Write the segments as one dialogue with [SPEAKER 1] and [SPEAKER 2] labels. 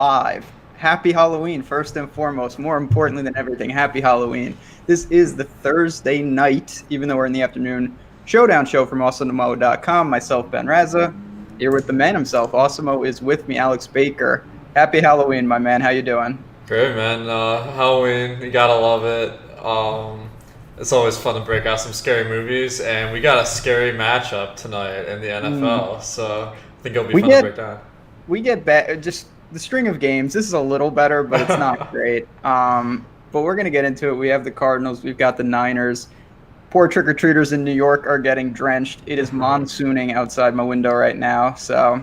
[SPEAKER 1] Live. Happy Halloween, first and foremost. More importantly than everything, happy Halloween. This is the Thursday night, even though we're in the afternoon, showdown show from AwesomeMo.com. Myself, Ben Raza, here with the man himself. Awesomeo is with me, Alex Baker. Happy Halloween, my man. How you doing?
[SPEAKER 2] Great, man. Halloween, you gotta love it. It's always fun to break out some scary movies, and we got a scary matchup tonight in the NFL. So I think it'll be
[SPEAKER 1] We
[SPEAKER 2] fun to
[SPEAKER 1] get
[SPEAKER 2] break down.
[SPEAKER 1] we get just the string of games. This is a little better, but it's not great. But we're gonna get into it. We have the Cardinals. We've got the Niners. Poor trick-or-treaters in New York are getting drenched. It is monsooning outside my window right now. So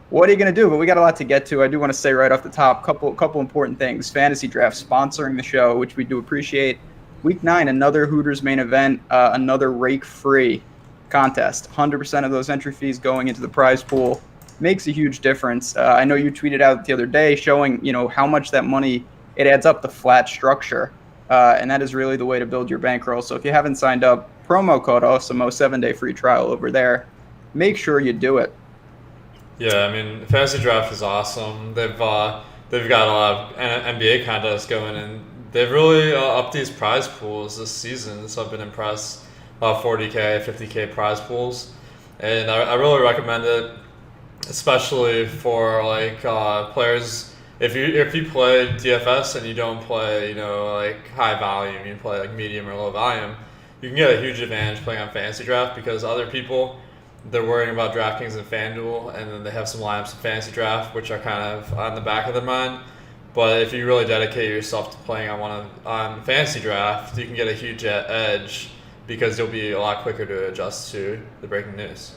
[SPEAKER 1] what are you going to do? But we got a lot to get to. I do want to say right off the top, couple important things. Fantasy Draft sponsoring the show, which we do appreciate. Week 9, another Hooters main event, another rake-free contest. 100% of those entry fees going into the prize pool makes a huge difference. I know you tweeted out the other day showing how much that money, it adds up the flat structure. And that is really the way to build your bankroll. So if you haven't signed up, promo code Awesomeo, 7-day free trial over there. Make sure you do it.
[SPEAKER 2] Yeah, I mean, fantasy draft is awesome. They've got a lot of NBA contests going, and they've really upped these prize pools this season. So I've been impressed. 40K, 50K prize pools, and I really recommend it, especially for players. If you play DFS and you don't play like high volume, you play like medium or low volume, you can get a huge advantage playing on fantasy draft because other people, they're worrying about DraftKings and FanDuel, and then they have some lineups in fantasy draft which are kind of on the back of their mind. But if you really dedicate yourself to playing on fantasy draft, you can get a huge edge because you'll be a lot quicker to adjust to the breaking news.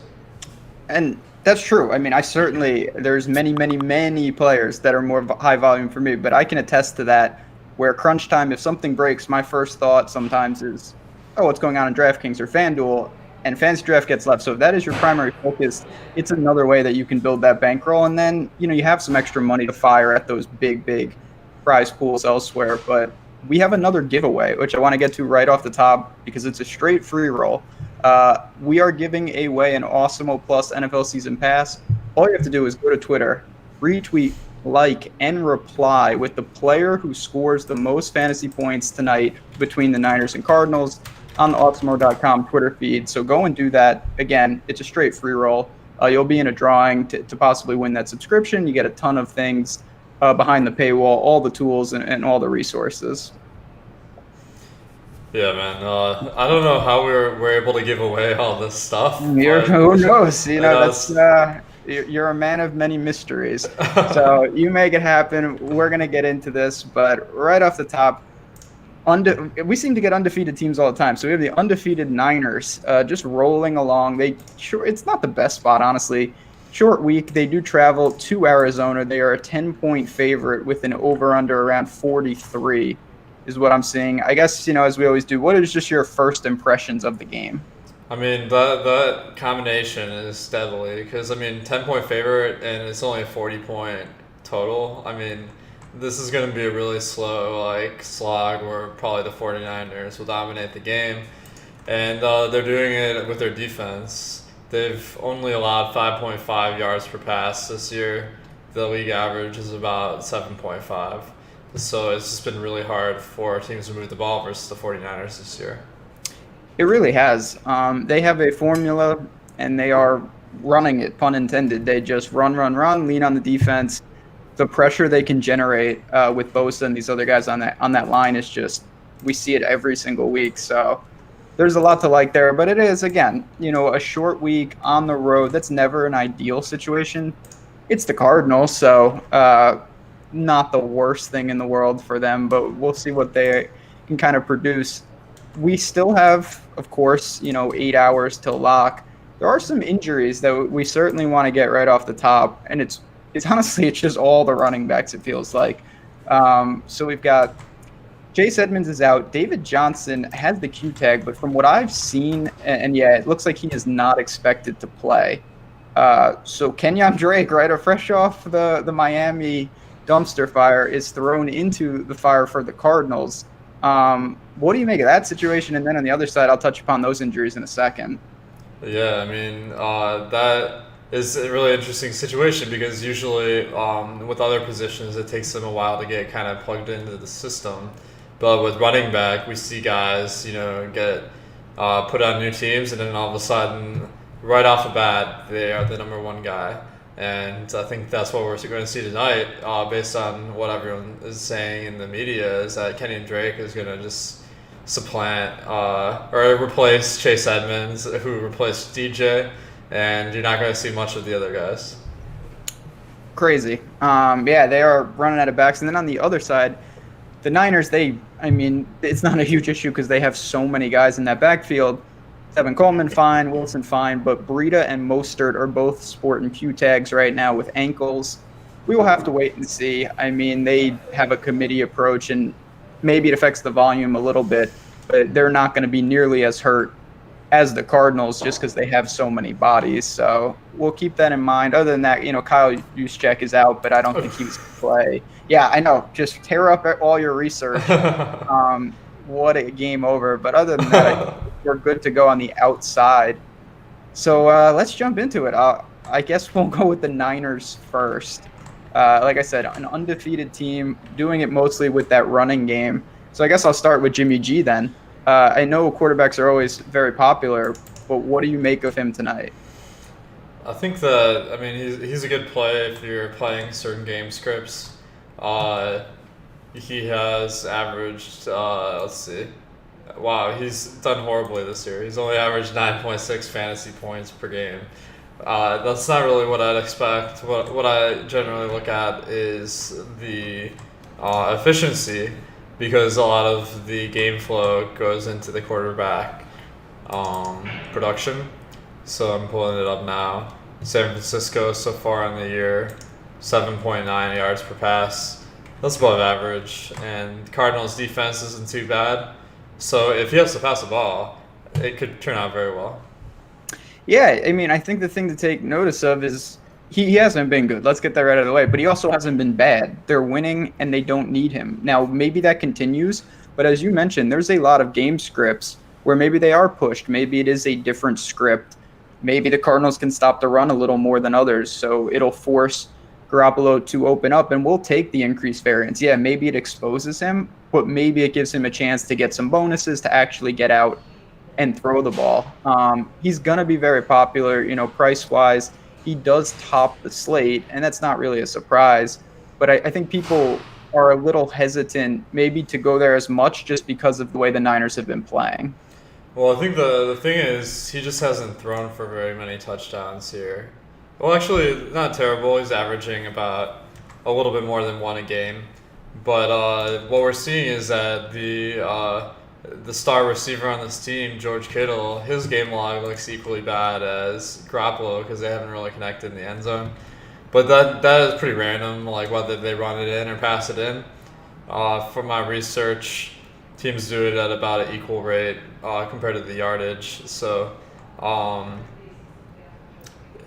[SPEAKER 1] And that's true. I mean, there's many players that are more high volume for me, but I can attest to that where crunch time, if something breaks, my first thought sometimes is, oh, what's going on in DraftKings or FanDuel? And fantasy draft gets left. So if that is your primary focus, it's another way that you can build that bankroll. And then, you have some extra money to fire at those big prize pools elsewhere. But we have another giveaway, which I want to get to right off the top because it's a straight free roll. We are giving away an Awesomeo Plus NFL Season Pass. All you have to do is go to Twitter, retweet, like, and reply with the player who scores the most fantasy points tonight between the Niners and Cardinals on the Awesomeo.com Twitter feed. So go and do that. Again, it's a straight free roll. You'll be in a drawing to possibly win that subscription. You get a ton of things behind the paywall, all the tools and all the resources.
[SPEAKER 2] Yeah, man. I don't know how we're able to give away all this stuff.
[SPEAKER 1] Who knows? You're a man of many mysteries. So you make it happen. We're going to get into this. But right off the top, we seem to get undefeated teams all the time. So we have the undefeated Niners just rolling along. It's not the best spot, honestly. Short week. They do travel to Arizona. They are a 10-point favorite with an over-under around 43 is what I'm seeing. I guess, as we always do, what is just your first impressions of the game?
[SPEAKER 2] I mean, that combination is deadly because, 10-point favorite and it's only a 40-point total. I mean, this is going to be a really slow slog where probably the 49ers will dominate the game. And they're doing it with their defense. They've only allowed 5.5 yards per pass this year. The league average is about 7.5. So it's just been really hard for teams to move the ball versus the 49ers this year.
[SPEAKER 1] It really has. They have a formula, and they are running it, pun intended. They just run, lean on the defense. The pressure they can generate with Bosa and these other guys on that line is just, we see it every single week. So there's a lot to like there. But it is, again, a short week on the road. That's never an ideal situation. It's the Cardinals, so not the worst thing in the world for them, but we'll see what they can kind of produce. We still have, of course, 8 hours till lock. There are some injuries that we certainly want to get right off the top, and it's honestly, it's just all the running backs, it feels like. So we've got Chase Edmonds is out. David Johnson has the Q tag, but from what I've seen, and yeah, it looks like he is not expected to play. So Kenyon Drake, right, fresh off the Miami dumpster fire, is thrown into the fire for the Cardinals. What do you make of that situation? And then on the other side, I'll touch upon those injuries in a second.
[SPEAKER 2] Yeah, that is a really interesting situation because usually with other positions it takes them a while to get kind of plugged into the system. But with running back, we see guys, get put on new teams, and then all of a sudden, right off the bat, they are the number one guy. And I think that's what we're going to see tonight, based on what everyone is saying in the media, is that Kenyon Drake is going to just supplant or replace Chase Edmonds, who replaced DJ, and you're not going to see much of the other guys.
[SPEAKER 1] Crazy. Yeah, they are running out of backs. And then on the other side, the Niners, it's not a huge issue because they have so many guys in that backfield. Tevin Coleman, fine. Wilson, fine. But Breida and Mostert are both sporting Q tags right now with ankles. We will have to wait and see. They have a committee approach, and maybe it affects the volume a little bit, but they're not going to be nearly as hurt as the Cardinals just because they have so many bodies. So we'll keep that in mind. Other than that, Kyle Juszczyk is out, but I don't think he's going to play. Yeah, I know. Just tear up all your research. What a game over. But other than that, I think we're good to go on the outside. So let's jump into it. I guess we'll go with the Niners first. Like I said, an undefeated team, doing it mostly with that running game. So I guess I'll start with Jimmy G then. I know quarterbacks are always very popular, but what do you make of him tonight?
[SPEAKER 2] I think that, he's a good play if you're playing certain game scripts. He has averaged, let's see. Wow, he's done horribly this year. He's only averaged 9.6 fantasy points per game. That's not really what I'd expect. What I generally look at is the efficiency, because a lot of the game flow goes into the quarterback production. So I'm pulling it up now. San Francisco so far in the year, 7.9 yards per pass. That's above average. And Cardinals defense isn't too bad. So if he has to pass the ball, it could turn out very well.
[SPEAKER 1] Yeah, I think the thing to take notice of is he hasn't been good. Let's get that right out of the way. But he also hasn't been bad. They're winning, and they don't need him. Now, maybe that continues. But as you mentioned, there's a lot of game scripts where maybe they are pushed. Maybe it is a different script. Maybe the Cardinals can stop the run a little more than others. So it'll force Garoppolo to open up, and we'll take the increased variance. Yeah, maybe it exposes him, but maybe it gives him a chance to get some bonuses to actually get out and throw the ball. He's going to be very popular, price-wise. He does top the slate, and that's not really a surprise. But I think people are a little hesitant maybe to go there as much just because of the way the Niners have been playing.
[SPEAKER 2] Well, I think the thing is he just hasn't thrown for very many touchdowns here. Well, actually, not terrible. He's averaging about a little bit more than one a game. But what we're seeing is that the star receiver on this team, George Kittle, his game log looks equally bad as Garoppolo because they haven't really connected in the end zone. But that is pretty random, like whether they run it in or pass it in. From my research, teams do it at about an equal rate compared to the yardage. So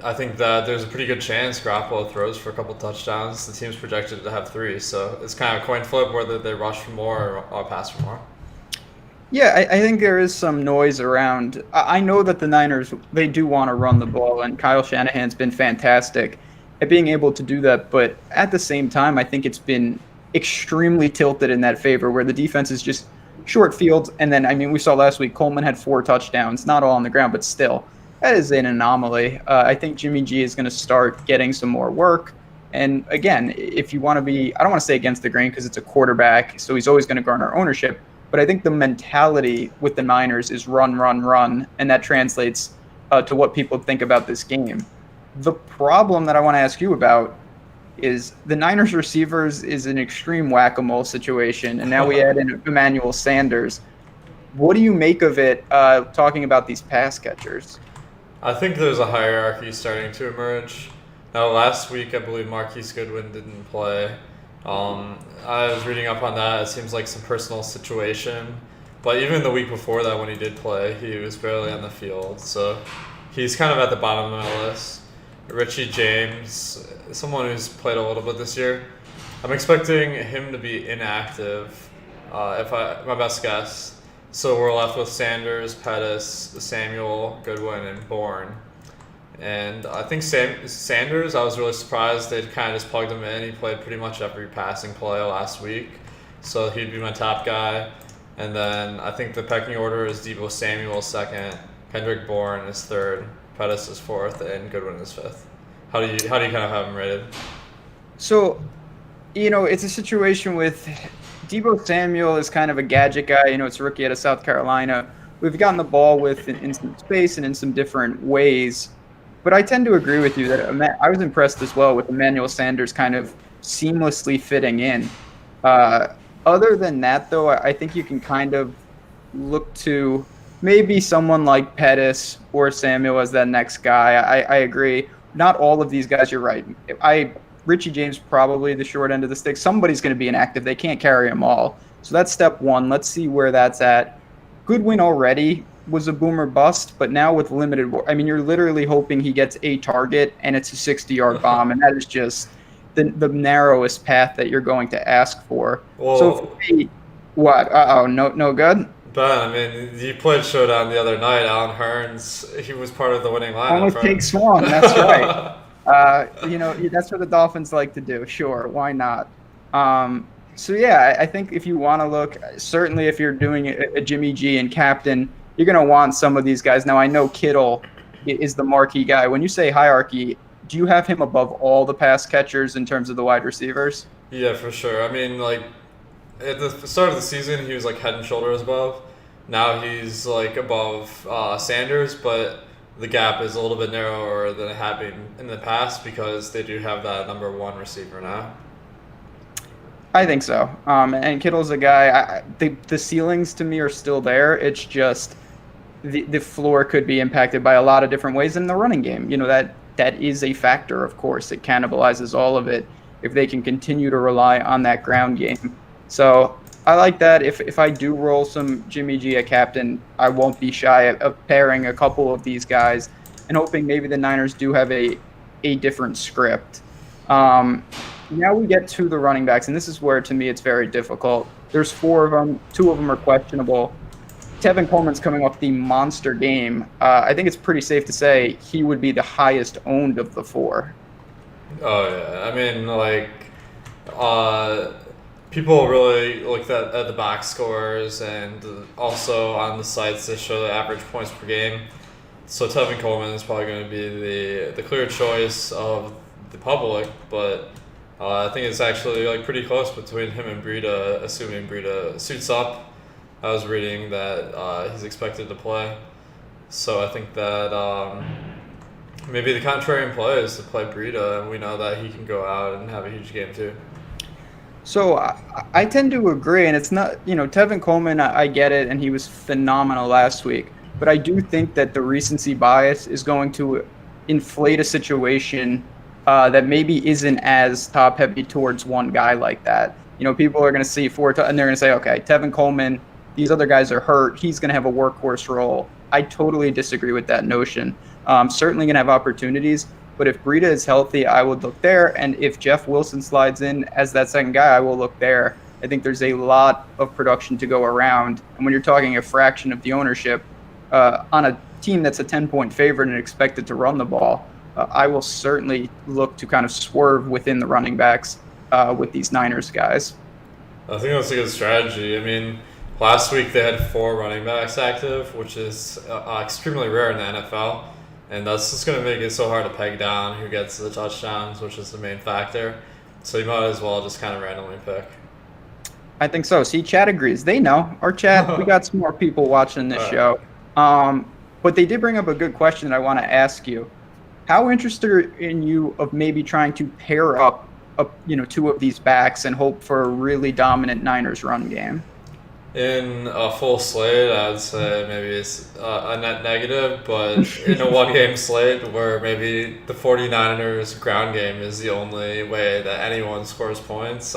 [SPEAKER 2] I think that there's a pretty good chance Garoppolo throws for a couple touchdowns. The team's projected to have 3, so it's kind of a coin flip whether they rush for more or pass for more.
[SPEAKER 1] Yeah, I think there is some noise around. I know that the Niners, they do want to run the ball, and Kyle Shanahan's been fantastic at being able to do that. But at the same time, I think it's been extremely tilted in that favor where the defense is just short fields. And then, we saw last week Coleman had 4 touchdowns, not all on the ground, but still, that is an anomaly. I think Jimmy G is going to start getting some more work. And again, if you want to be, I don't want to say against the grain because it's a quarterback, so he's always going to garner ownership. But I think the mentality with the Niners is run, run, run, and that translates to what people think about this game. The problem that I want to ask you about is the Niners receivers is an extreme whack-a-mole situation, and now we add in Emmanuel Sanders. What do you make of it talking about these pass catchers?
[SPEAKER 2] I think there's a hierarchy starting to emerge. Now, last week, I believe Marquise Goodwin didn't play. I was reading up on that. It seems like some personal situation. But even the week before that, when he did play, he was barely on the field. So he's kind of at the bottom of my list. Richie James, someone who's played a little bit this year. I'm expecting him to be inactive, my best guess. So we're left with Sanders, Pettis, Samuel, Goodwin, and Bourne. And I think Sanders, I was really surprised they kind of just plugged him in. He played pretty much every passing play last week, so he'd be my top guy. And then I think the pecking order is Deebo Samuel second, Kendrick Bourne is third, Pettis is fourth, and Goodwin is fifth. How do you kind of have him rated?
[SPEAKER 1] So, it's a situation with Deebo Samuel is kind of a gadget guy. It's a rookie out of South Carolina. We've gotten the ball with in some space and in some different ways. But I tend to agree with you that I was impressed as well with Emmanuel Sanders kind of seamlessly fitting in. Other than that, though, I think you can kind of look to maybe someone like Pettis or Samuel as that next guy. I agree. Not all of these guys, you're right. Richie James probably the short end of the stick. Somebody's going to be inactive. They can't carry them all. So that's step one. Let's see where that's at. Goodwin already was a boomer bust, but now with limited, you're literally hoping he gets a target and it's a 60-yard bomb, and that is just the narrowest path that you're going to ask for.
[SPEAKER 2] Well,
[SPEAKER 1] so for me, what? No good?
[SPEAKER 2] Ben, you played Showdown the other night. Alan Hearns, he was part of the winning lineup.
[SPEAKER 1] Almost take Swan, that's right. That's what the Dolphins like to do. Sure, why not? So yeah, I think if you want to look, certainly if you're doing a Jimmy G and captain, you're going to want some of these guys. Now I know Kittle is the marquee guy. When you say hierarchy, do you have him above all the pass catchers in terms of the wide receivers?
[SPEAKER 2] Yeah, for sure. At the start of the season, he was head and shoulders above. Now he's above Sanders, but the gap is a little bit narrower than it had been in the past because they do have that number one receiver now.
[SPEAKER 1] I think so. And Kittle's a guy, the ceilings to me are still there. It's just the floor could be impacted by a lot of different ways in the running game. That is a factor, of course. It cannibalizes all of it if they can continue to rely on that ground game. So I like that. If I do roll some Jimmy G at captain, I won't be shy of pairing a couple of these guys and hoping maybe the Niners do have a different script. Now we get to the running backs, and this is where, to me, it's very difficult. There's 4 of them. 2 of them are questionable. Tevin Coleman's coming off the monster game. I think it's pretty safe to say he would be the highest owned of the 4.
[SPEAKER 2] Oh, yeah. People really looked at the box scores and also on the sites that show the average points per game. So Tevin Coleman is probably going to be the clear choice of the public, but I think it's actually pretty close between him and Breida, assuming Breida suits up. I was reading that he's expected to play, so I think that maybe the contrarian play is to play Breida, and we know that he can go out and have a huge game too.
[SPEAKER 1] So I tend to agree, and it's not, Tevin Coleman, I get it, and he was phenomenal last week, but I do think that the recency bias is going to inflate a situation that maybe isn't as top heavy towards one guy like that. People are going to see 4 and they're going to say, okay, Tevin Coleman, these other guys are hurt. He's going to have a workhorse role. I totally disagree with that notion. Certainly going to have opportunities, but if Breida is healthy, I would look there. And if Jeff Wilson slides in as that second guy, I will look there. I think there's a lot of production to go around. And when you're talking a fraction of the ownership on a team that's a 10-point favorite and expected to run the ball, I will certainly look to kind of swerve within the running backs with these Niners guys.
[SPEAKER 2] I think that's a good strategy. Last week they had 4 running backs active, which is extremely rare in the NFL. And that's just going to make it so hard to peg down who gets the touchdowns, which is the main factor. So you might as well just kind of randomly pick.
[SPEAKER 1] I think so. See, chat agrees. They know. Our chat, we got some more people watching this show. But they did bring up a good question that I want to ask you. How interested are you of maybe trying to pair up 2 of these backs and hope for a really dominant Niners run game?
[SPEAKER 2] In a full slate, I would say maybe it's a net negative, but in a one-game slate where maybe the 49ers ground game is the only way that anyone scores points,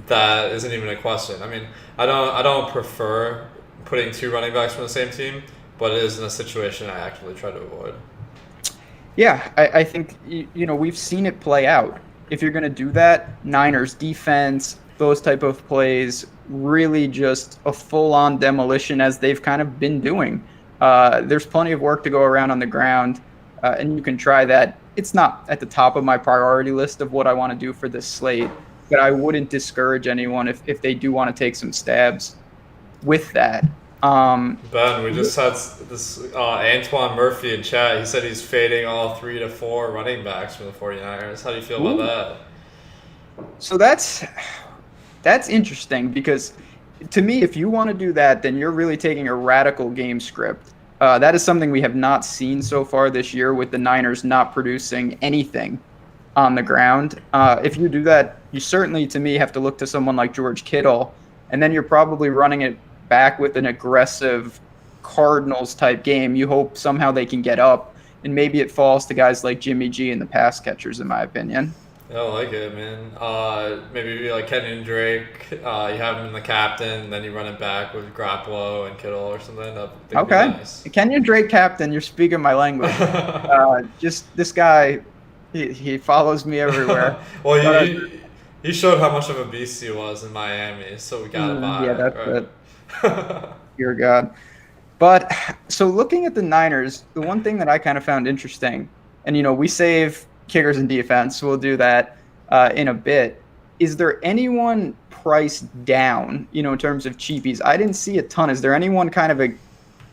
[SPEAKER 2] that isn't even a question. I don't prefer putting 2 running backs from the same team, but it is in a situation I actively try to avoid.
[SPEAKER 1] Yeah, I think, we've seen it play out. If you're going to do that, Niners defense, those type of plays, really just a full-on demolition as they've kind of been doing. There's plenty of work to go around on the ground. and you can try that. It's not at the top of my priority list of what I want to do for this slate, but I wouldn't discourage anyone if they do want to take some stabs with that.
[SPEAKER 2] Ben, we just had this Antoine Murphy in chat. He said he's fading all 3 to 4 running backs from the 49ers. How do you feel about that?
[SPEAKER 1] So that's interesting because to me, if you want to do that, then you're really taking a radical game script. That is something we have not seen so far this year with the Niners not producing anything on the ground. If you do that, you certainly, to me, have to look to someone like George Kittle, and then you're probably running it back with an aggressive Cardinals type game. You hope somehow they can get up, and maybe it falls to guys like Jimmy G and the pass catchers, in my opinion.
[SPEAKER 2] Yeah, I like it, man. Maybe like Kenyon Drake. You have him in the captain, then you run it back with Garoppolo and Kittle or something.
[SPEAKER 1] Okay.
[SPEAKER 2] Nice.
[SPEAKER 1] Kenyon Drake captain, you're speaking my language. Just this guy, he follows me everywhere.
[SPEAKER 2] Well, he showed how much of a beast he was in Miami, so we got to buy
[SPEAKER 1] yeah,
[SPEAKER 2] it.
[SPEAKER 1] that's
[SPEAKER 2] Right?
[SPEAKER 1] it. Dear God. But so looking at the Niners, the one thing that I kind of found interesting, and we save kickers and defense, so we'll do that in a bit. Is there anyone priced down, in terms of cheapies? I didn't see a ton. Is there anyone kind of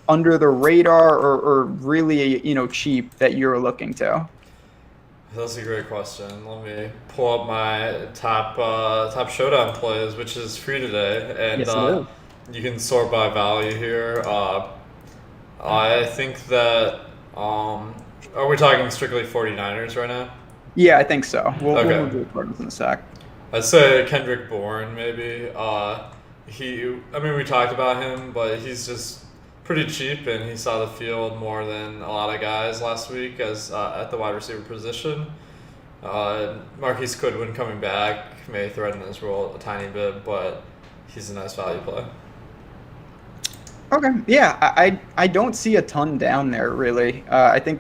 [SPEAKER 1] under the radar or really, cheap that you're looking to?
[SPEAKER 2] That's a great question. Let me pull up my top showdown plays, which is free today, and
[SPEAKER 1] Yes, it is.
[SPEAKER 2] you can sort by value here. I think that are we talking strictly 49ers right now?
[SPEAKER 1] Yeah, I think so. We'll do the Cardinals in a sec.
[SPEAKER 2] I'd say Kendrick Bourne, maybe. We talked about him, but he's just pretty cheap, and he saw the field more than a lot of guys last week as at the wide receiver position. Marquise Goodwin coming back may threaten his role a tiny bit, but he's a nice value play.
[SPEAKER 1] Okay, yeah, I don't see a ton down there, really. I think,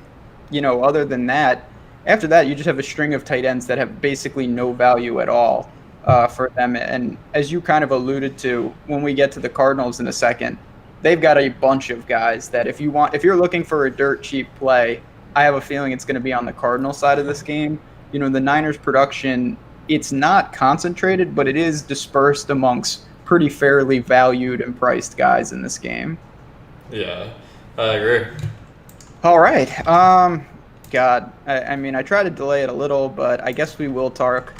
[SPEAKER 1] other than that, after that, you just have a string of tight ends that have basically no value at all for them. And as you kind of alluded to, when we get to the Cardinals in a second, they've got a bunch of guys that if you're looking for a dirt cheap play, I have a feeling it's going to be on the Cardinal side of this game. The Niners production, it's not concentrated, but it is dispersed amongst pretty fairly valued and priced guys in this game.
[SPEAKER 2] Yeah, I agree.
[SPEAKER 1] All right. God, I try to delay it a little, but I guess we will talk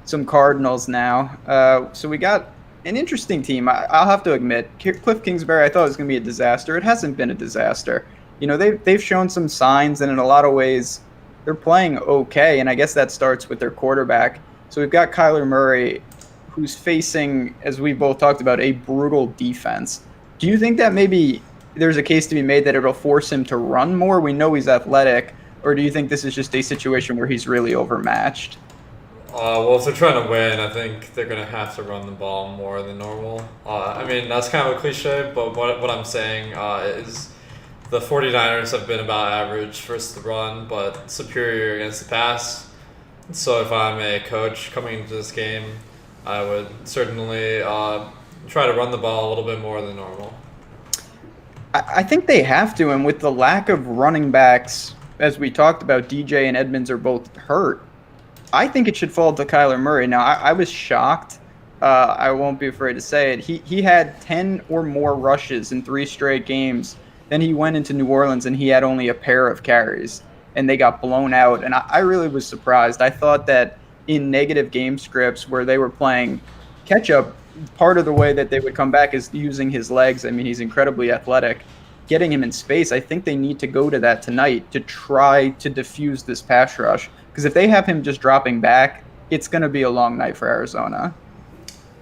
[SPEAKER 1] some Cardinals now. So we got an interesting team. I'll have to admit, Cliff Kingsbury, I thought it was going to be a disaster. It hasn't been a disaster. They've shown some signs, and in a lot of ways, they're playing okay, and I guess that starts with their quarterback. So we've got Kyler Murray, who's facing, as we both talked about, a brutal defense. Do you think that maybe there's a case to be made that it'll force him to run more? We know he's athletic. Or do you think this is just a situation where he's really overmatched?
[SPEAKER 2] Well, if they're trying to win, I think they're going to have to run the ball more than normal. That's kind of a cliche, but what I'm saying is the 49ers have been about average versus the run, but superior against the pass. So if I'm a coach coming into this game, I would certainly try to run the ball a little bit more than normal.
[SPEAKER 1] I think they have to, and with the lack of running backs, as we talked about, DJ and Edmonds are both hurt. I think it should fall to Kyler Murray. Now, I was shocked. I won't be afraid to say it. He had 10 or more rushes in 3 straight games. Then he went into New Orleans, and he had only a pair of carries, and they got blown out. And I really was surprised. I thought that in negative game scripts where they were playing catch-up, part of the way that they would come back is using his legs. He's incredibly athletic. Getting him in space, I think they need to go to that tonight to try to diffuse this pass rush. Because if they have him just dropping back, it's going to be a long night for Arizona.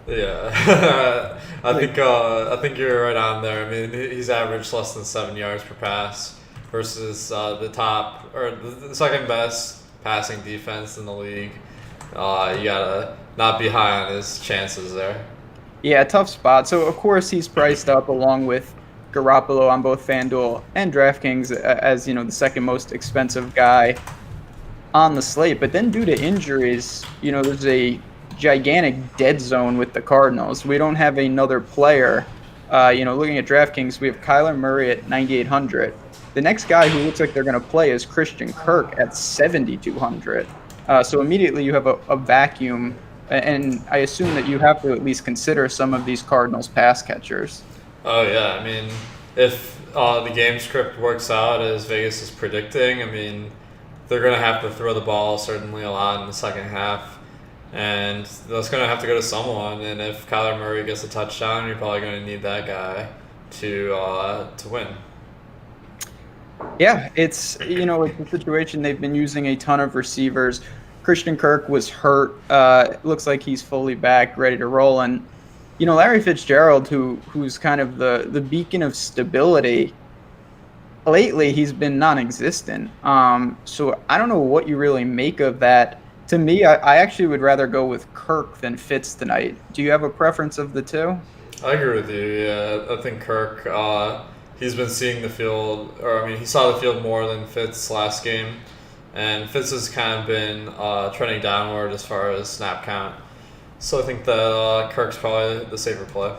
[SPEAKER 2] Yeah, I think you're right on there. He's averaged less than 7 yards per pass versus the top or the second best passing defense in the league. You gotta not be high on his chances there.
[SPEAKER 1] Yeah, tough spot. So of course he's priced up along with Garoppolo on both FanDuel and DraftKings as the second most expensive guy on the slate. But then due to injuries, there's a gigantic dead zone with the Cardinals. We don't have another player. Looking at DraftKings, we have Kyler Murray at 9,800. The next guy who looks like they're going to play is Christian Kirk at 7,200. So immediately you have a vacuum, and I assume that you have to at least consider some of these Cardinals pass catchers.
[SPEAKER 2] Oh yeah, I mean, if the game script works out as Vegas is predicting, I mean, they're gonna have to throw the ball certainly a lot in the second half, and that's gonna have to go to someone. And if Kyler Murray gets a touchdown, you're probably gonna need that guy to win.
[SPEAKER 1] Yeah, it's it's a situation they've been using a ton of receivers. Christian Kirk was hurt. It looks like he's fully back, ready to roll. And Larry Fitzgerald, who's kind of the beacon of stability, lately he's been non-existent. So I don't know what you really make of that. To me, I actually would rather go with Kirk than Fitz tonight. Do you have a preference of the two?
[SPEAKER 2] I agree with you. Yeah, I think Kirk. He's been seeing the field, or I mean, he saw the field more than Fitz last game, and Fitz has kind of been trending downward as far as snap count. So I think that Kirk's probably the safer play.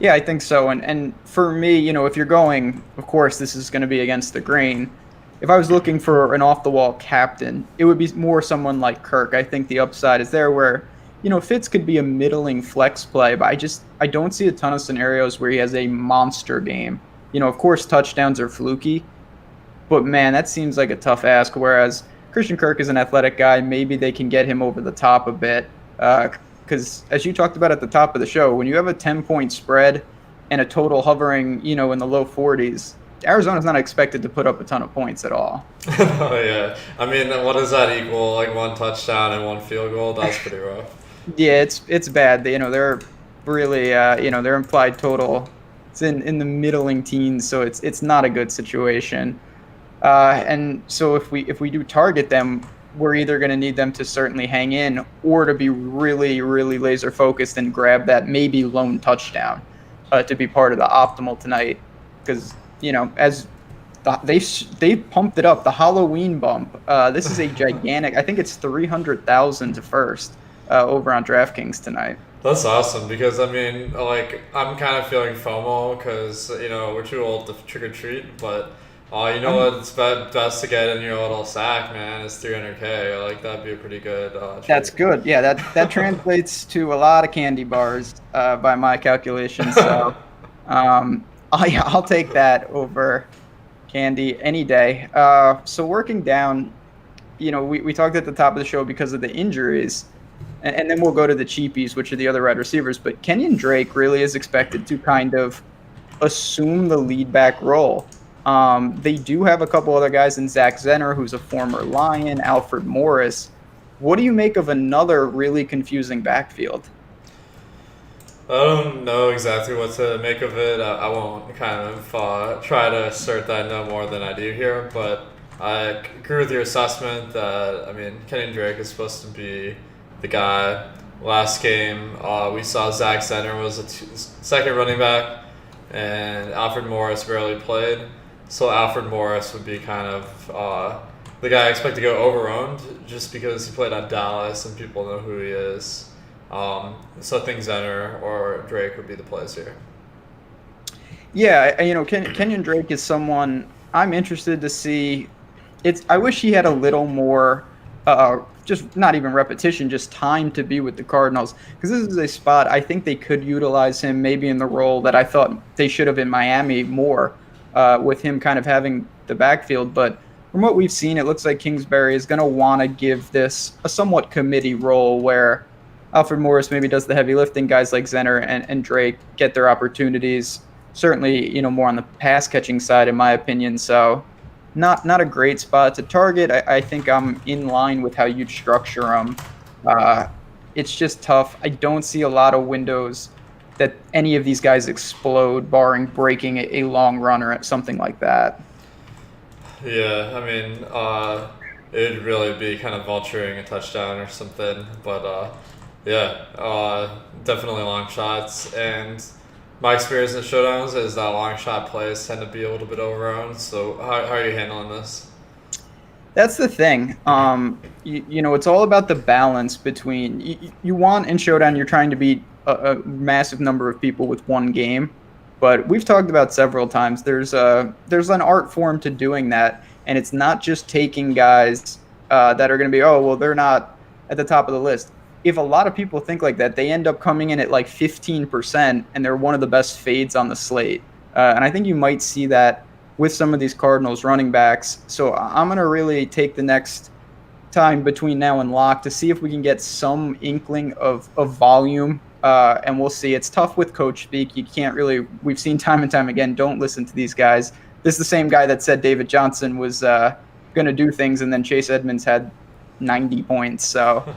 [SPEAKER 1] Yeah, I think so. And for me, if you're going, of course, this is going to be against the grain. If I was looking for an off-the-wall captain, it would be more someone like Kirk. I think the upside is there where, Fitz could be a middling flex play, but I don't see a ton of scenarios where he has a monster game. Of course, touchdowns are fluky, but man, that seems like a tough ask. Whereas Christian Kirk is an athletic guy, maybe they can get him over the top a bit. Because as you talked about at the top of the show, when you have a 10-point spread and a total hovering, in the low 40s, Arizona's not expected to put up a ton of points at all.
[SPEAKER 2] Oh yeah, I mean, what does that equal? Like one touchdown and one field goal? That's pretty rough.
[SPEAKER 1] Yeah, it's bad. They're really, their implied total, it's in the middling teens, so it's not a good situation. And so if we do target them, we're either going to need them to certainly hang in or to be really, really laser focused and grab that maybe lone touchdown to be part of the optimal tonight. Because, as they pumped it up, the Halloween bump, this is a gigantic, I think it's 300,000 to first over on DraftKings tonight.
[SPEAKER 2] That's awesome because, I mean, like, I'm kind of feeling FOMO because, we're too old to trick or treat, but you know what? It's best to get in your little sack, man. It's 300K. Like that'd be a pretty good.
[SPEAKER 1] That's good. Yeah, that translates to a lot of candy bars by my calculations. So, I'll take that over candy any day. So working down, we talked at the top of the show because of the injuries, and then we'll go to the cheapies, which are the other wide receivers. But Kenyon Drake really is expected to kind of assume the lead back role. They do have a couple other guys in Zach Zenner, who's a former Lion, Alfred Morris. What do you make of another really confusing backfield?
[SPEAKER 2] I don't know exactly what to make of it. I won't kind of try to assert that I know more than I do here, but I agree with your assessment that, I mean, Kenyon Drake is supposed to be the guy. Last game, we saw Zach Zenner was a second running back, and Alfred Morris barely played. So Alfred Morris would be kind of the guy I expect to go over-owned just because he played on Dallas and people know who he is. So I think Zenner or Drake would be the plays here.
[SPEAKER 1] Yeah, Kenyon Drake is someone I'm interested to see. I wish he had a little more, just not even repetition, just time to be with the Cardinals. Because this is a spot I think they could utilize him maybe in the role that I thought they should have in Miami more. With him kind of having the backfield. But from what we've seen, it looks like Kingsbury is going to want to give this a somewhat committee role where Alfred Morris maybe does the heavy lifting, guys like Zenner and Drake get their opportunities. Certainly, more on the pass catching side, in my opinion. So not a great spot to target. I think I'm in line with how you'd structure them. It's just tough. I don't see a lot of windows that any of these guys explode, barring breaking a long run or something like that.
[SPEAKER 2] Yeah, I mean, it'd really be kind of vulturing a touchdown or something. But, definitely long shots. And my experience in showdowns is that long shot plays tend to be a little bit overowned. So how are you handling this?
[SPEAKER 1] That's the thing. It's all about the balance between you want in showdown, you're trying to beat a massive number of people with one game. But we've talked about several times. There's an art form to doing that, and it's not just taking guys that are going to be, oh well, they're not at the top of the list. If a lot of people think like that, they end up coming in at like 15%, and they're one of the best fades on the slate. And I think you might see that with some of these Cardinals running backs. So I'm going to really take the next time between now and lock to see if we can get some inkling of going and we'll see. It's tough with coach speak. You can't really, we've seen time and time again, don't listen to these guys. This is the same guy that said David Johnson was going to do things, and then Chase Edmonds had 90 points. So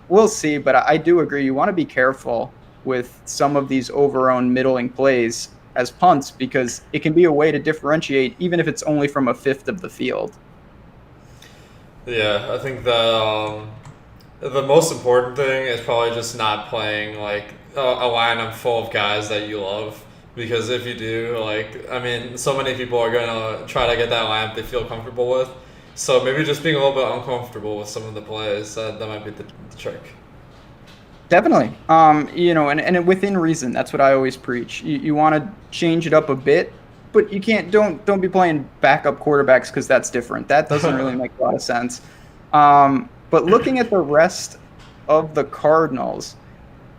[SPEAKER 1] we'll see, but I do agree. You want to be careful with some of these overowned middling plays as punts, because it can be a way to differentiate, even if it's only from a fifth of the field.
[SPEAKER 2] Yeah, I think that the most important thing is probably just not playing like a lineup full of guys that you love. Because if you do, like, I mean, so many people are going to try to get that lineup they feel comfortable with. So maybe just being a little bit uncomfortable with some of the plays, that might be the trick.
[SPEAKER 1] Definitely. And within reason, that's what I always preach. You want to change it up a bit, but you can't, don't be playing backup quarterbacks, because that's different. That doesn't really make a lot of sense. But looking at the rest of the Cardinals,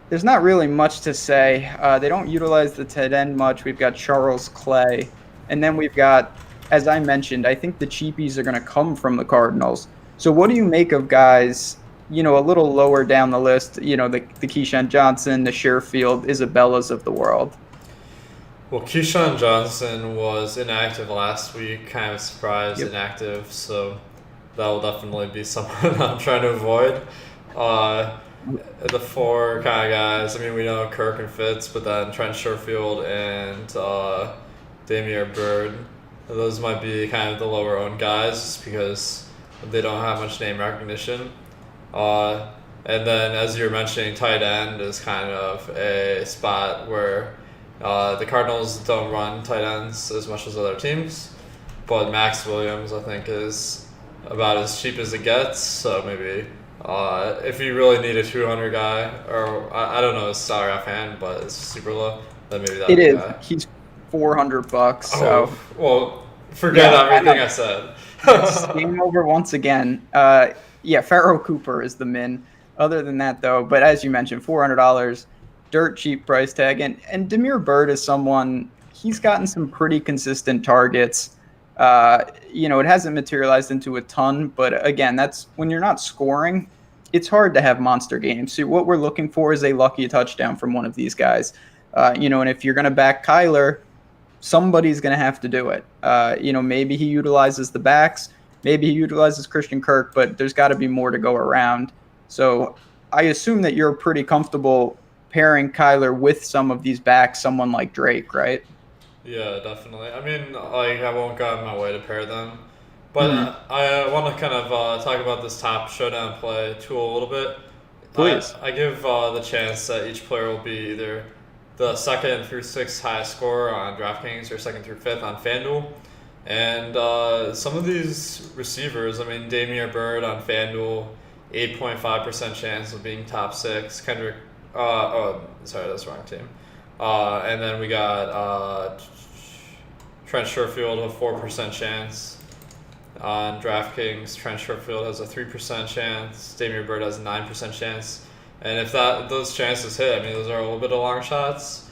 [SPEAKER 1] there's not really much to say. They don't utilize the tight end much. We've got Charles Clay, and then we've got, as I mentioned, I think the cheapies are going to come from the Cardinals. So what do you make of guys, a little lower down the list, the Keyshawn Johnson, the Sherfield, Isabellas of the world?
[SPEAKER 2] Well, Keyshawn Johnson was inactive last week, kind of surprised inactive, so that will definitely be someone I'm trying to avoid. The four kind of guys, I mean, we know Kirk and Fitz, but then Trent Sherfield and Damier Byrd, those might be kind of the lower owned guys, just because they don't have much name recognition. And then, as you were mentioning, tight end is kind of a spot where the Cardinals don't run tight ends as much as other teams, but Max Williams, I think, is about as cheap as it gets. So maybe if you really need a 200 guy, or I don't know his salary offhand, but it's super low, then maybe that.
[SPEAKER 1] It is. He's $400. So
[SPEAKER 2] well, forget everything I said.
[SPEAKER 1] Game over once again. Pharaoh Cooper is the min. Other than that, though, but as you mentioned, $400, dirt cheap price tag, and Damier Byrd is someone, he's gotten some pretty consistent targets. It hasn't materialized into a ton, but again, that's when you're not scoring, it's hard to have monster games. So what we're looking for is a lucky touchdown from one of these guys. And if you're going to back Kyler, somebody's going to have to do it. Maybe he utilizes the backs, maybe he utilizes Christian Kirk, but there's got to be more to go around. So I assume that you're pretty comfortable pairing Kyler with some of these backs, someone like Drake, right?
[SPEAKER 2] Yeah, definitely. I mean, like, I won't go out of my way to pair them, but I want to kind of talk about this top showdown play tool a little bit.
[SPEAKER 1] Please.
[SPEAKER 2] I give the chance that each player will be either the second through sixth highest scorer on DraftKings or second through fifth on FanDuel. And some of these receivers, I mean, Damier Byrd on FanDuel, 8.5% chance of being top six. Kendrick, that's the wrong team. And then we got Trent Sherfield, a 4% chance on DraftKings. Trent Sherfield has a 3% chance. Damier Byrd has a 9% chance. And if those chances hit, I mean, those are a little bit of long shots.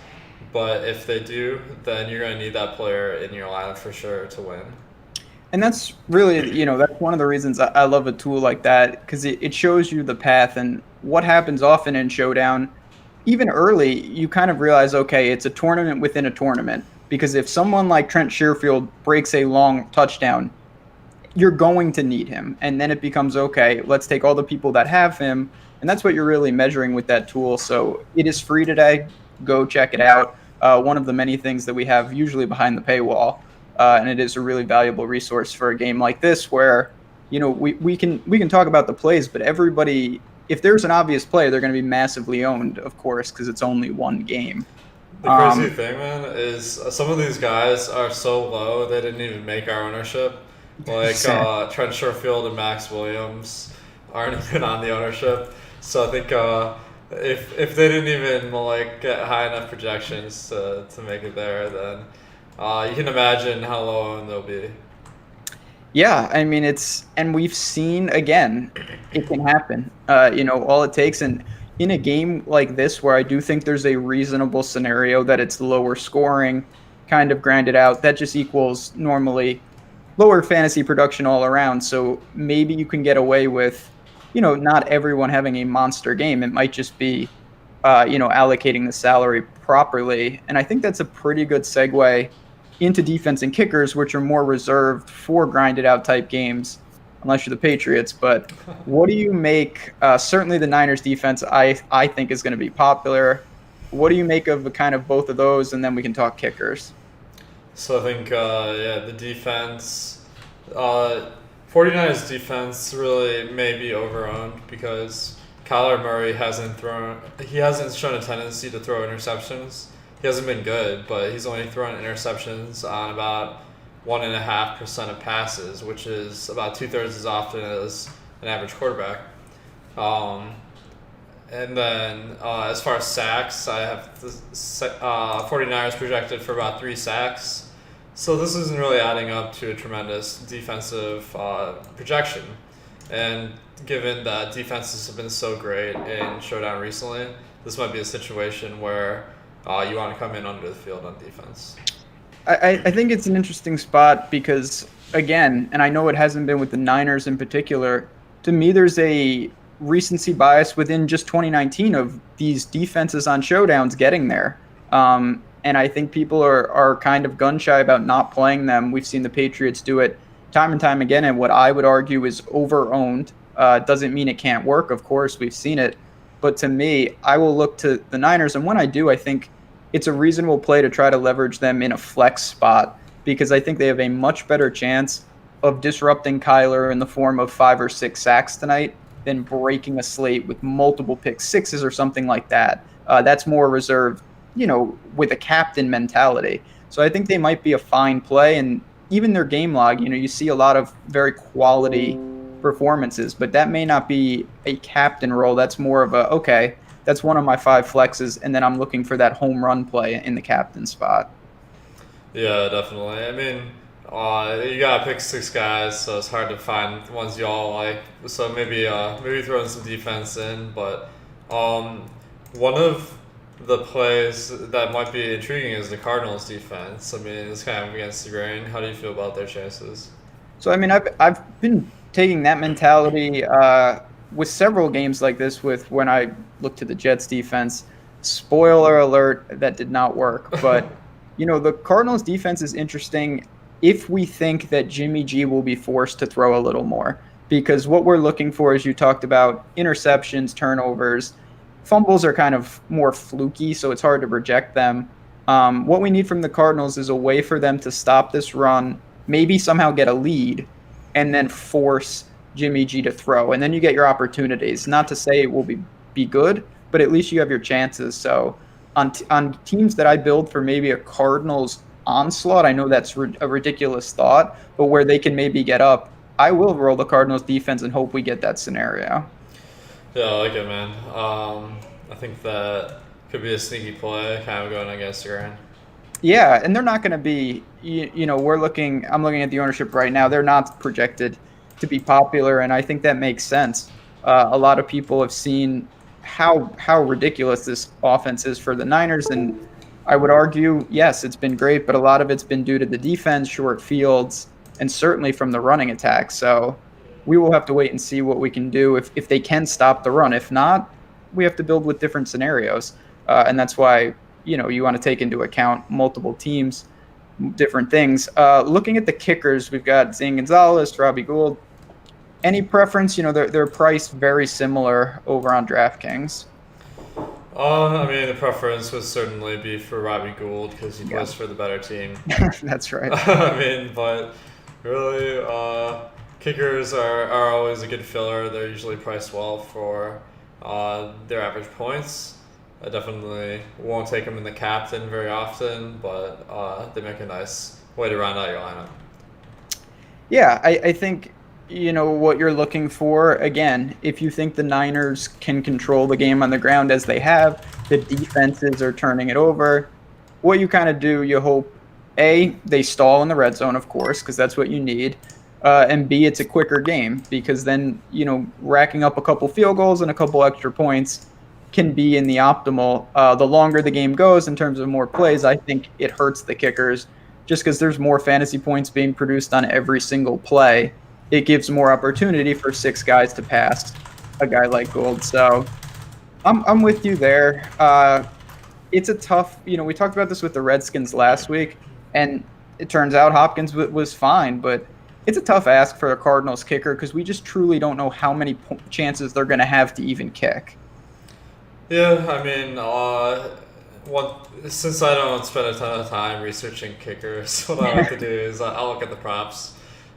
[SPEAKER 2] But if they do, then you're going to need that player in your lineup for sure to win.
[SPEAKER 1] And that's really, that's one of the reasons I love a tool like that, because it shows you the path. And what happens often in Showdown, even early, you kind of realize, okay, it's a tournament within a tournament. Because if someone like Trent Sherfield breaks a long touchdown, you're going to need him. And then it becomes, okay, let's take all the people that have him. And that's what you're really measuring with that tool. So it is free today. Go check it out. One of the many things that we have usually behind the paywall. And it is a really valuable resource for a game like this where, we can talk about the plays, but everybody, if there's an obvious play, they're going to be massively owned, of course, because it's only one game.
[SPEAKER 2] The crazy thing, man, is some of these guys are so low they didn't even make our ownership. Like Trent Sherfield and Max Williams aren't even on the ownership. So I think if they didn't even like get high enough projections to make it there, then you can imagine how low owned they'll be.
[SPEAKER 1] Yeah, I mean and we've seen again, it can happen. All it takes, and in a game like this where I do think there's a reasonable scenario that it's lower scoring, kind of grinded out, that just equals normally lower fantasy production all around. So maybe you can get away with, not everyone having a monster game. It might just be, allocating the salary properly. And I think that's a pretty good segue into defense and kickers, which are more reserved for grinded out type games, unless you're the Patriots. But what do you make? Certainly, the Niners defense, I think, is going to be popular. What do you make of the kind of both of those? And then we can talk kickers.
[SPEAKER 2] So I think, the defense, 49ers defense really may be overowned because Kyler Murray he hasn't shown a tendency to throw interceptions. He hasn't been good, but he's only thrown interceptions on about 1.5% of passes, which is about 2/3 as often as an average quarterback. Um, and then as far as sacks, I have the 49ers projected for about 3 sacks. So this isn't really adding up to a tremendous defensive projection. And given that defenses have been so great in Showdown recently, this might be a situation where you want to come in under the field on defense.
[SPEAKER 1] I think it's an interesting spot because, again, and I know it hasn't been with the Niners in particular, to me there's a recency bias within just 2019 of these defenses on showdowns getting there. And I think people are kind of gun shy about not playing them. We've seen the Patriots do it time and time again, and what I would argue is over-owned. Doesn't mean it can't work, of course, we've seen it. But to me, I will look to the Niners, and when I do, I think it's a reasonable play to try to leverage them in a flex spot because I think they have a much better chance of disrupting Kyler in the form of 5 or 6 sacks tonight than breaking a slate with multiple pick sixes or something like that. That's more reserved, with a captain mentality. So I think they might be a fine play. And even their game log, you see a lot of very quality performances, but that may not be a captain role. That's more of okay, that's one of my 5 flexes, and then I'm looking for that home run play in the captain spot.
[SPEAKER 2] Yeah, definitely. I mean, you gotta pick 6 guys, so it's hard to find ones you all like. So maybe throw in some defense in, but one of the plays that might be intriguing is the Cardinals defense. I mean, it's kind of against the grain. How do you feel about their chances?
[SPEAKER 1] So I mean, I've been taking that mentality with several games like this. With when I look to the Jets defense, spoiler alert, that did not work. But the Cardinals defense is interesting if we think that Jimmy G will be forced to throw a little more, because what we're looking for, as you talked about, interceptions, turnovers. Fumbles are kind of more fluky, so it's hard to project them. What we need from the Cardinals is a way for them to stop this run, maybe somehow get a lead, and then force Jimmy G to throw. And then you get your opportunities. Not to say it will be good, but at least you have your chances. So on teams that I build for maybe a Cardinals onslaught, I know that's a ridiculous thought, but where they can maybe get up, I will roll the Cardinals defense and hope we get that scenario.
[SPEAKER 2] Yeah, I like it, man. I think that could be a sneaky play, kind of going against the grain.
[SPEAKER 1] Yeah, and they're not going to be, I'm looking at the ownership right now. They're not projected to be popular, and I think that makes sense. A lot of people have seen how ridiculous this offense is for the Niners, and I would argue, yes, it's been great, but a lot of it's been due to the defense, short fields, and certainly from the running attack. So we will have to wait and see what we can do if they can stop the run. If not, we have to build with different scenarios. And that's why, you want to take into account multiple teams, different things. Looking at the kickers, we've got Zane Gonzalez, Robbie Gould. Any preference? They're priced very similar over on DraftKings.
[SPEAKER 2] I mean, the preference would certainly be for Robbie Gould because he plays for the better team.
[SPEAKER 1] That's right.
[SPEAKER 2] I mean, but really, kickers are always a good filler. They're usually priced well for their average points. I definitely won't take them in the captain very often, but they make a nice way to round out your lineup.
[SPEAKER 1] Yeah, I think what you're looking for. Again, if you think the Niners can control the game on the ground as they have, the defenses are turning it over. What you kind of do, you hope, A, they stall in the red zone, of course, because that's what you need. And B, it's a quicker game because then, racking up a couple field goals and a couple extra points can be in the optimal. The longer the game goes in terms of more plays, I think it hurts the kickers just because there's more fantasy points being produced on every single play. It gives more opportunity for 6 guys to pass a guy like Gould. So I'm with you there. It's a tough, we talked about this with the Redskins last week, and it turns out Hopkins was fine, but it's a tough ask for a Cardinals kicker because we just truly don't know how many chances they're going to have to even kick.
[SPEAKER 2] Yeah, I mean, since I don't spend a ton of time researching kickers, what I like to do is I'll look at the props.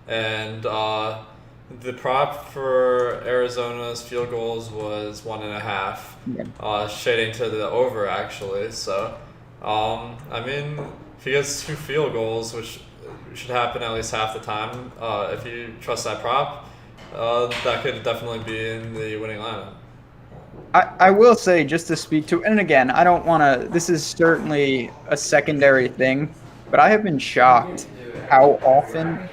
[SPEAKER 2] And the prop for Arizona's field goals was 1.5, shading to the over actually. So, I mean, if he gets 2 field goals, which should happen at least half the time, if you trust that prop, that could definitely be in the winning lineup.
[SPEAKER 1] I will say, just to speak to, and again, I don't want to, this is certainly a secondary thing, but I have been shocked how often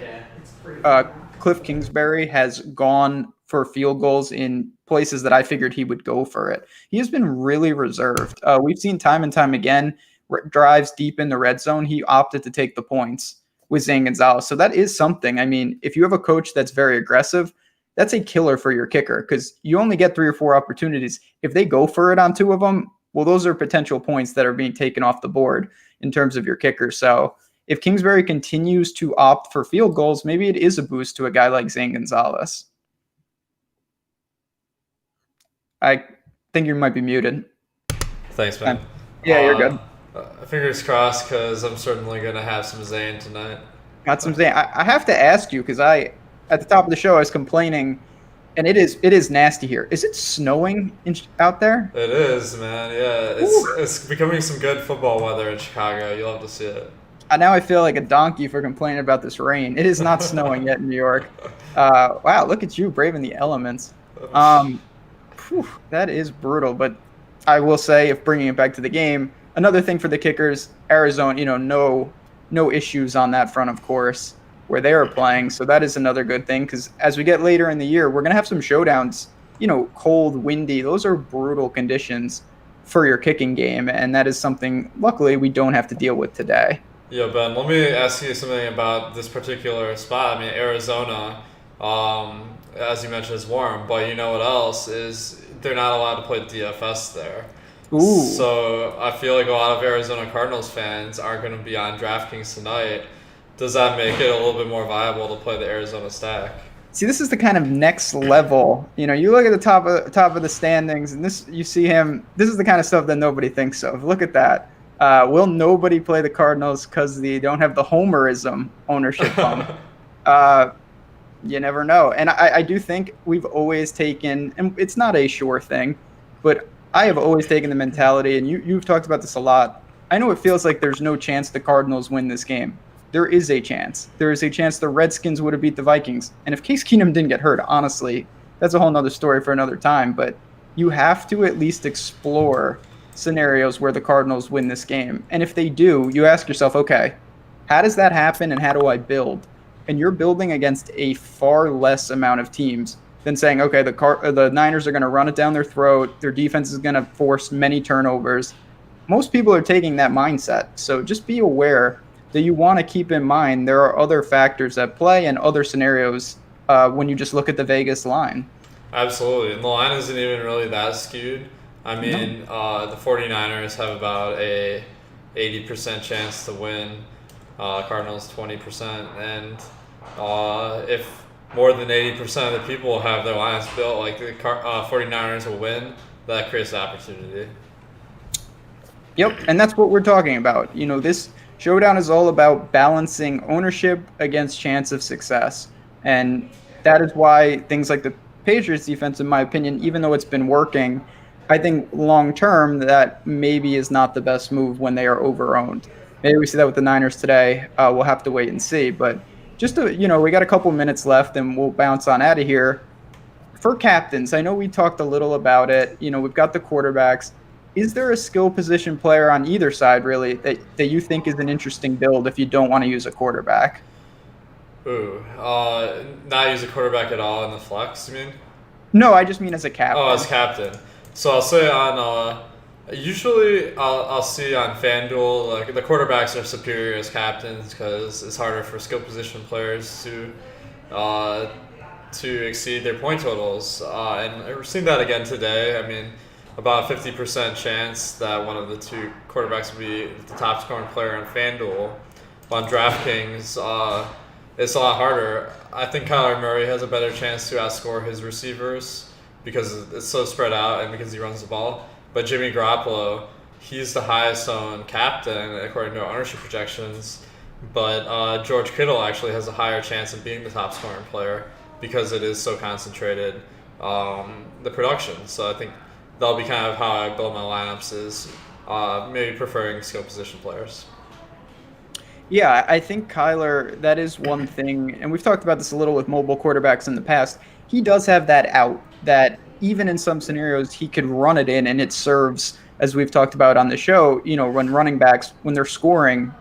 [SPEAKER 1] Cliff Kingsbury has gone for field goals in places that I figured he would go for it. He has been really reserved. We've seen time and time again, drives deep in the red zone, he opted to take the points with Zane Gonzalez. So that is something. I mean, if you have a coach that's very aggressive, that's a killer for your kicker because you only get 3 or 4 opportunities. If they go for it on 2 of them, well, those are potential points that are being taken off the board in terms of your kicker. So if Kingsbury continues to opt for field goals, maybe it is a boost to a guy like Zane Gonzalez. I think you might be muted.
[SPEAKER 2] Thanks, man.
[SPEAKER 1] Yeah, you're good.
[SPEAKER 2] Fingers crossed because I'm certainly going to have some Zane tonight.
[SPEAKER 1] Got some Zane. I have to ask you because at the top of the show, I was complaining, and it is nasty here. Is it snowing out there?
[SPEAKER 2] It is, man. Yeah, it's becoming some good football weather in Chicago. You'll have to see it.
[SPEAKER 1] Now I feel like a donkey for complaining about this rain. It is not snowing yet in New York. Wow, look at you braving the elements. That is brutal. But I will say, if bringing it back to the game, another thing for the kickers, Arizona, no issues on that front, of course, where they are playing. So that is another good thing because as we get later in the year, we're going to have some showdowns, cold, windy. Those are brutal conditions for your kicking game. And that is something, luckily, we don't have to deal with today.
[SPEAKER 2] Yeah, Ben, let me ask you something about this particular spot. I mean, Arizona, as you mentioned, is warm, but you know what else is they're not allowed to play DFS there.
[SPEAKER 1] Ooh.
[SPEAKER 2] So I feel like a lot of Arizona Cardinals fans aren't going to be on DraftKings tonight. Does that make it a little bit more viable to play the Arizona stack?
[SPEAKER 1] See, this is the kind of next level. You look at the top of the standings, and you see him. This is the kind of stuff that nobody thinks of. Look at that. Will nobody play the Cardinals because they don't have the homerism ownership bump? You never know. And I do think we've always taken, and it's not a sure thing, but I have always taken the mentality, and you've talked about this a lot. I know it feels like there's no chance the Cardinals win this game. There is a chance. There is a chance the Redskins would have beat the Vikings. And if Case Keenum didn't get hurt, honestly, that's a whole nother story for another time. But you have to at least explore scenarios where the Cardinals win this game. And if they do, you ask yourself, okay, how does that happen and how do I build? And you're building against a far less amount of teams than saying, okay, the Niners are going to run it down their throat. Their defense is going to force many turnovers. Most people are taking that mindset. So just be aware that you want to keep in mind there are other factors at play and other scenarios when you just look at the Vegas line.
[SPEAKER 2] Absolutely. And the line isn't even really that skewed. I mean, the 49ers have about a 80% chance to win. Cardinals 20%. And if more than 80% of the people have their lines built like the 49ers will win, that creates the opportunity.
[SPEAKER 1] Yep, and that's what we're talking about. This showdown is all about balancing ownership against chance of success. And that is why things like the Patriots defense, in my opinion, even though it's been working, I think long-term that maybe is not the best move when they are over-owned. Maybe we see that with the Niners today. We'll have to wait and see. But just to, we got a couple minutes left and we'll bounce on out of here. For captains, I know we talked a little about it. We've got the quarterbacks. Is there a skill position player on either side, really, that you think is an interesting build if you don't want to use a quarterback?
[SPEAKER 2] Ooh, not use a quarterback at all in the flex, you mean?
[SPEAKER 1] No, I just mean as a captain.
[SPEAKER 2] Oh, as captain. So I'll say on usually I'll see on FanDuel like the quarterbacks are superior as captains because it's harder for skill position players to exceed their point totals. And we're seeing that again today. I mean, about a 50% chance that one of the two quarterbacks will be the top scoring player on FanDuel. On DraftKings, it's a lot harder. I think Kyler Murray has a better chance to outscore his receivers because it's so spread out and because he runs the ball. But Jimmy Garoppolo, he's the highest owned captain according to ownership projections. But George Kittle actually has a higher chance of being the top scoring player because it is so concentrated, the production. So I think that'll be kind of how I build my lineups is maybe preferring skill position players.
[SPEAKER 1] Yeah, I think Kyler, that is one thing, and we've talked about this a little with mobile quarterbacks in the past. He does have that out that even in some scenarios he could run it in and it serves, as we've talked about on the show, when running backs, when they're scoring,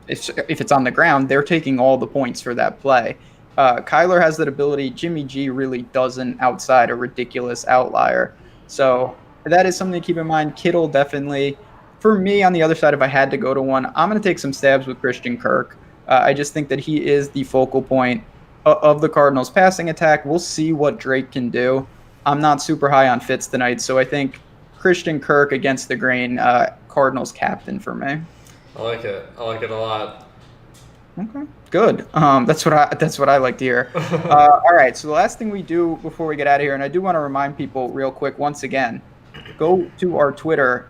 [SPEAKER 1] if it's on the ground, they're taking all the points for that play. Kyler has that ability. Jimmy G really doesn't outside a ridiculous outlier. So that is something to keep in mind. Kittle definitely. For me, on the other side, if I had to go to one, I'm going to take some stabs with Christian Kirk. I just think that he is the focal point of the Cardinals' passing attack. We'll see what Drake can do. I'm not super high on Fitz tonight, so I think Christian Kirk against the grain, Cardinals captain for me.
[SPEAKER 2] I like it. I like it a lot.
[SPEAKER 1] Okay, good. That's what I like to hear. All right, so the last thing we do before we get out of here, and I do want to remind people real quick once again, go to our Twitter,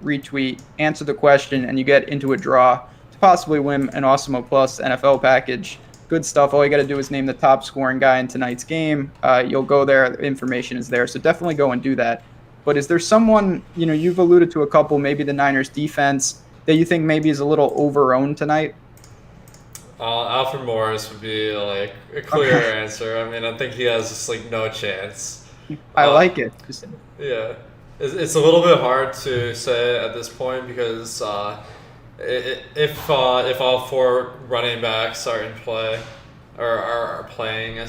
[SPEAKER 1] retweet, answer the question, and you get into a draw to possibly win an Awesemo Plus NFL package. Good stuff. All you got to do is name the top scoring guy in tonight's game. You'll go there. The information is there. So definitely go and do that. But is there someone, you've alluded to a couple, maybe the Niners defense, that you think maybe is a little over-owned tonight?
[SPEAKER 2] Alfred Morris would be like a clear answer. I mean, I think he has just like no chance.
[SPEAKER 1] I like it.
[SPEAKER 2] Yeah. It's a little bit hard to say at this point because if all four running backs are in play or are playing, I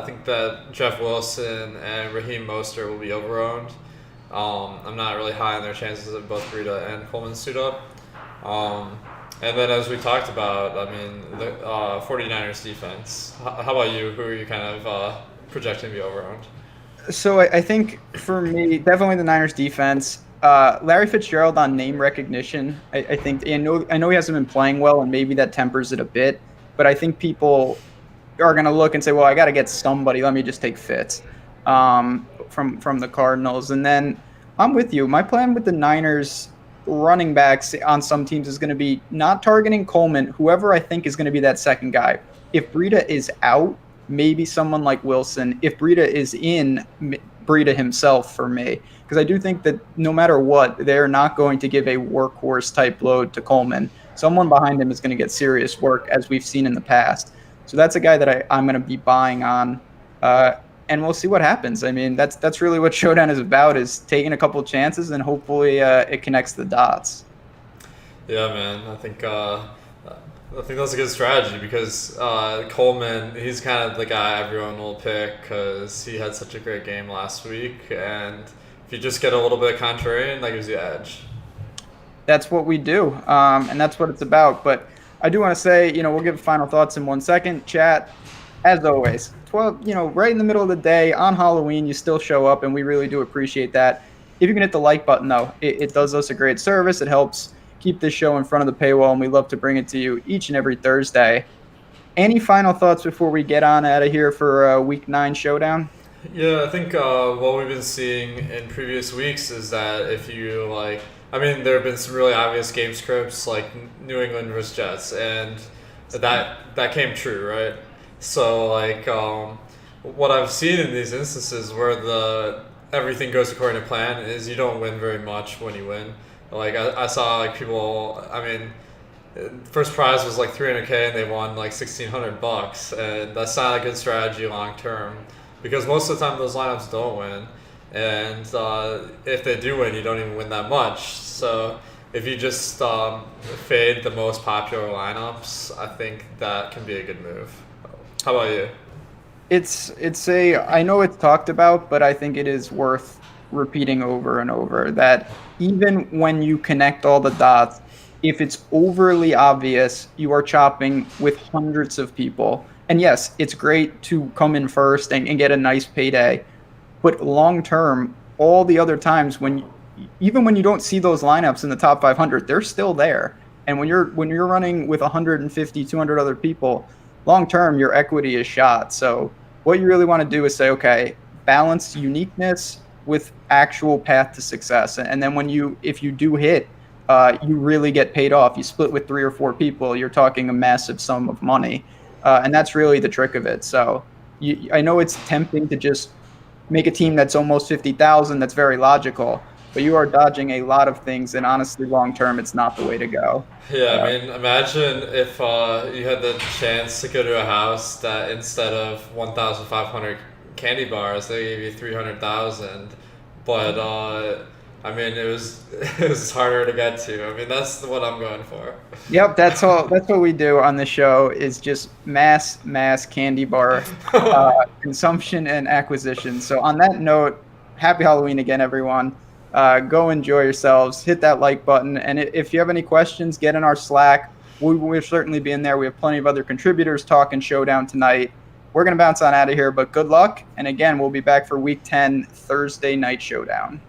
[SPEAKER 2] think that Jeff Wilson and Raheem Mostert will be overowned. I'm not really high on their chances of both Breida and Coleman suit up. And then as we talked about, I mean, the 49ers defense. How about you? Who are you kind of projecting to be overowned?
[SPEAKER 1] So I think for me, definitely the Niners defense. Larry Fitzgerald on name recognition. I think I know he hasn't been playing well, and maybe that tempers it a bit. But I think people are going to look and say, "Well, I got to get somebody. Let me just take Fitz from the Cardinals." And then I'm with you. My plan with the Niners running backs on some teams is going to be not targeting Coleman. Whoever I think is going to be that second guy. If Breida is out, maybe someone like Wilson. If Breida is in, Breida himself for me. Because I do think that no matter what, they're not going to give a workhorse type load to Coleman. Someone behind him is going to get serious work, as we've seen in the past. So that's a guy that I'm going to be buying on. And we'll see what happens. I mean, that's really what Showdown is about, is taking a couple chances and hopefully it connects the dots.
[SPEAKER 2] Yeah, man. I think that's a good strategy because Coleman, he's kind of the guy everyone will pick because he had such a great game last week. And if you just get a little bit contrarian, that gives you edge.
[SPEAKER 1] That's what we do, and that's what it's about. But I do want to say, we'll give final thoughts in 1 second. Chat, as always, 12, right in the middle of the day on Halloween, you still show up, and we really do appreciate that. If you can hit the like button, though, it does us a great service. It helps keep this show in front of the paywall, and we love to bring it to you each and every Thursday. Any final thoughts before we get on out of here for Week 9 Showdown?
[SPEAKER 2] Yeah, I think what we've been seeing in previous weeks is that if you there have been some really obvious game scripts like New England versus Jets, and that came true, right? So what I've seen in these instances where everything goes according to plan is you don't win very much when you win. I saw people. I mean, first prize was like 300K and they won like $1,600, and that's not a good strategy long term because most of the time those lineups don't win, and if they do win, you don't even win that much. So if you just fade the most popular lineups, I think that can be a good move. How about you?
[SPEAKER 1] I know it's talked about, but I think it is worth repeating over and over that even when you connect all the dots, if it's overly obvious, you are chopping with hundreds of people. And yes, it's great to come in first and get a nice payday, but long term, all the other times even when you don't see those lineups in the top 500, they're still there. And when you're running with 150, 200 other people, long term, your equity is shot. So what you really want to do is say, okay, balance uniqueness with actual path to success. And then if you do hit, you really get paid off. You split with 3 or 4 people, you're talking a massive sum of money. And that's really the trick of it. So I know it's tempting to just make a team that's almost 50,000. That's very logical, but you are dodging a lot of things. And honestly, long term, it's not the way to go.
[SPEAKER 2] Yeah, I mean, imagine if you had the chance to go to a house that instead of 1,500 candy bars, they gave you 300,000. But I mean, it was harder to get to. I mean, that's what I'm going for.
[SPEAKER 1] Yep, that's all. That's what we do on the show is just mass candy bar consumption and acquisition. So on that note, happy Halloween again, everyone. Go enjoy yourselves. Hit that like button, and if you have any questions, get in our Slack. We'll certainly be in there. We have plenty of other contributors talking Showdown tonight. We're gonna bounce on out of here, but good luck. And again, we'll be back for Week 10 Thursday Night Showdown.